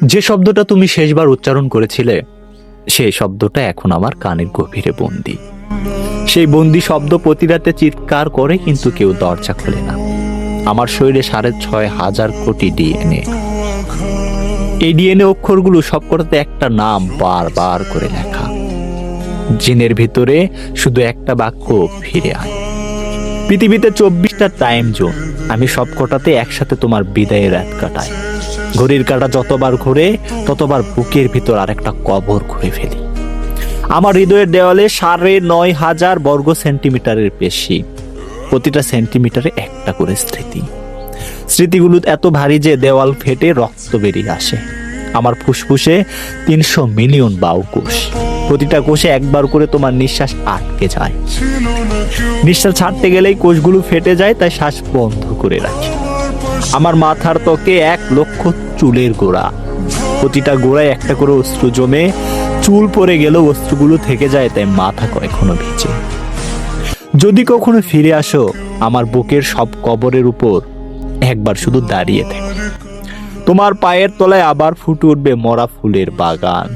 যে শব্দটা তুমি শেষবার উচ্চারণ করেছিলে সেই শব্দটা এখন আমার কানের গভীরে বন্দি। সেই বন্দি শব্দ প্রতি রাতে চিৎকার করে, কিন্তু কেউ দরজা খোলে না। আমার শরীরে 6,500 কোটি ডিএনএ। এই ডিএনএ অক্ষরগুলো সবকটাতে একটা নাম বারবার করে লেখা। জিনের ভিতরে শুধু একটা বাক্য, ফিরে আয়। পৃথিবীতে 24টা টাইম জোন, আমি সবকটাতে একসাথে তোমার বিদায়ের রাত কাটাই। ঘড়ির কাঁটা যতবার ঘুরে ততবার বুকের ভিতর আর একটা কবর ঘুরে ফেলি। আমার হৃদয়ের দেওয়ালে 9,500 বর্গ সেন্টিমিটারের বেশি, প্রতিটা সেন্টিমিটারে একটা করে স্মৃতি। স্মৃতিগুলো এত ভারী যে দেওয়াল ফেটে রক্ত বেরিয়ে আসে। আমার ফুসফুসে 300 মিলিয়ন বায়ুকোষ, প্রতিটা কোষে একবার করে তোমার নিঃশ্বাস আটকে যায়। নিঃশ্বাস ছাড়তে গেলেই কোষগুলো ফেটে যায়, তাই শ্বাস বন্ধ করে রাখি। আমার মাথার ত্বকে 1 লক্ষ চুলের গোড়া, প্রতিটা গোড়ায় একটা করে অস্ত্র জমে। চুল পড়ে গেলেও অস্ত্রগুলো থেকে যায়, তাই মাথা এখনো ভিজে। যদি কখনো ফিরে আসো, আমার বুকের সব কবরের উপর একবার শুধু দাঁড়িয়ে থেকো। তোমার পায়ের তলায় আবার ফুটে উঠবে মরা ফুলের বাগান।